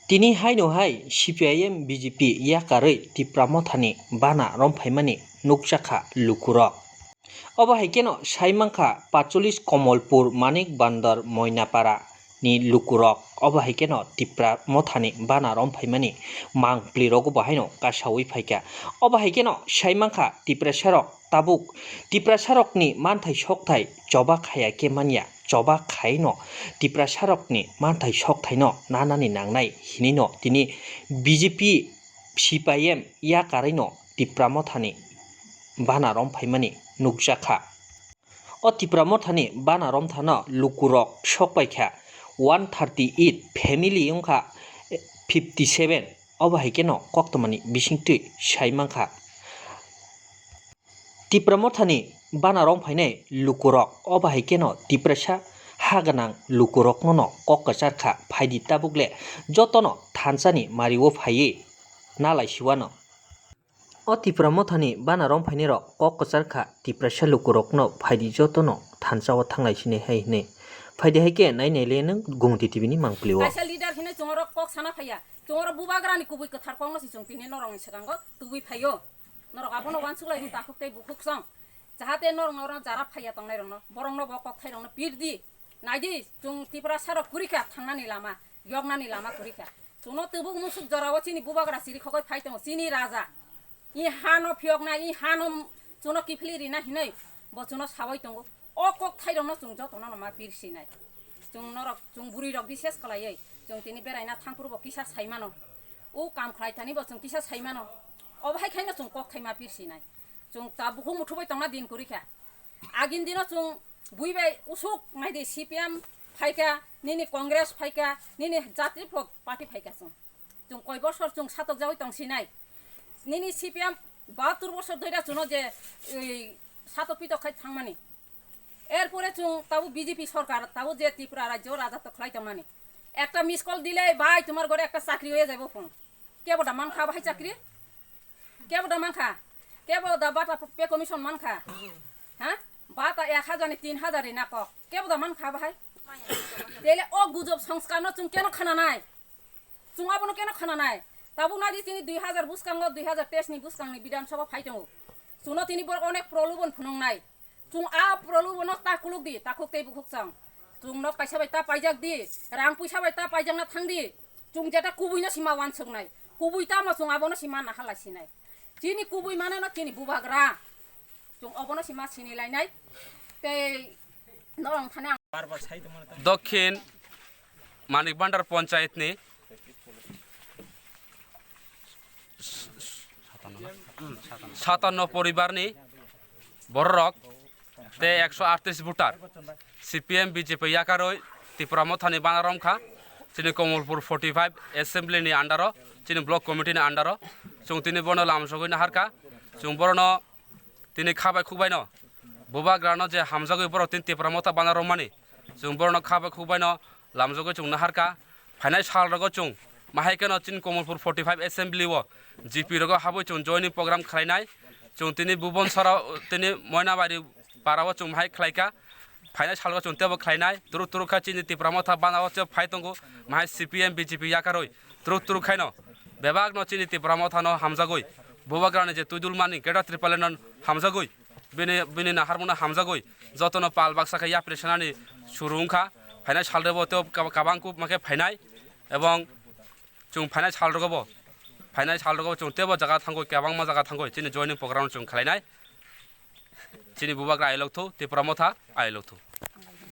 Tini hai no hai CPIM BJP yakaroi tipramothani bana romfaimani nukjakha lukurok. Obo haikeno saimangkha 45 Komolpur Manik Bandar Moinapara ni lukurok. Obo haikeno tipramothani bana romfaimani mangplirogo bahaino kasawi phaika. Obo haikeno saimangkha tiprasarok tabuk tiprasarokni manthai sokthai choba khaya kemania choba khaino tiprasarokni manthai sokthai nanani nangnai hinino tini BJP CPIM yakarino tipramothani bana romfaimani nukjakha. O tipramothani bana romthano lukurok sokpaikha 138 family wngkha 57 obo haikeno koktwmani bisingtwi saimangkha. Tipramothani bana romfainai lukurok obo haikeno tiprasa ha ganang lukurokno no kok kwchar phaidi tabukle jotono thanchani mario phaiwi nalaisiwano. O tipramothani bana romfainai rok kok kwchar kha tiprasa lukurokno phaidi jotono thanchao thangnaisini hai hinui phaidi haike nainai nung Gumti TV ni mangplio. Kaisa leader hine chongoro kok sana phaya chongoro bubagrani kubui kathar kongno si chongtini norong sekango tubui phayo norok abono wansuklai ni takhuktai bukhuksong jahate norong jara phaya tongnai rongno borongno bo kok thairongno pirdi naidi chung tipra saro kurikha thangnani lama yognani lama kurikha chungno tubuk musuk jorawo chini bubagra siri khogoi phaitongo chini raja I hano phiokna I hano chungno kifli rina hinai bo chungno sawai tongo o kok thairongno chung jotono ma pirsinai chung norok chung buri rok bises kalai chung tini beraina thangpurbo kisa saimano o kam khlaitani bo chung kisa saimano obhai khaina chung kok thaima pirsinai chung ta bukhung muthuboi tongna din kurikha agin dino chung buibai usuk naide CPM phaika nini Congress phaika nini Jati Party phaika chung koi bosor chung satok jawai tongsinai nini CPM 72 বছর ধরে চুনো যে সাতক পিতক খাই থাংমানি এরপরে চুং তাও BJP সরকার তাও যে ত্রিপুরা রাজ্য রাজত্ব খাইতামানি একটা মিস কল দিলে ভাই তোমার ঘরে একটা চাকরি হয়ে যাবে ফোন কে বড় মান খা ভাই চাকরি কে বড় মান খা কে বড় বাটা পে কমিশন মান খা হ্যাঁ বাটা 1000 নি 3000 না কক কে বড় মান খা ভাই তেলে ও গুজব সংস্কার ন চুং কেন খানা নাই চুং আপনো কেন খানা নাই তাবু নাদি তিনি 2000 বুসকাঙ্গ 2023 ni বুসকাংনি বিধানসভা ফাইতঙ্গ চুনো তিনি বড় অনেক প্রলোভন ফুনংনাই চুং আ প্রলোভন তাকুলুক দি তাকুকতেই বুকুকসাং চুং ন কাইসা বাই তা পাইজাক দি রাং পয়সা বাই তা পাইজাক না থাংদি চুং যেটা কুবুইনা সীমা ওয়ানসংনাই কুবুইতা मा চুং আবনো সীমা না হালাইছিনাই চিনি কুবুই মানে না চিনি বুবাগ্রা চুং অবনো সীমা চিনিলাইনাই তে নরং থানে দক্ষিণ মানিক ভান্ডার পঞ্চায়েতনি 57 পরিবারনি বড়রক তে 138 voter CPM BJP yakaroi tipramothani banaromkha chini Komolpur 45 assembly ni andaro chini block committee ni andaro chung tini bono lamsogoi na harka chung borono tini khabai khukbai no bubagrano je hamjagoi boro tin tipramotha banaromani chung borono khabai khukbai no lamjogoi chung na harka phainai sal rogo chung mahaikeno chin Komolpur 45 assembly wo GP rogo haboi chung joining program khlainai chung tini bubon sara tini moinabari parawo chung mahai khlaika phainai salgo chung tebo khlainai turu turu kha chini tipramotha banawo che phaitongo mahai CPM BJP yakaroi turu khaino bebag no chini tipramotha no hamjagoi bubagrane je tuidul mani geda tripalenon hamjagoi bini naharmona hamjagoi jotono pal baksa kha yapresanani surungkha phainai saldebo to kabangku make phainai ebong chung phainai salrogobo chung tebo jaga thangoi kabangma jaga thangoi chini joining program chung khlainai chini bubagra ailoktho tipramotha ailoktho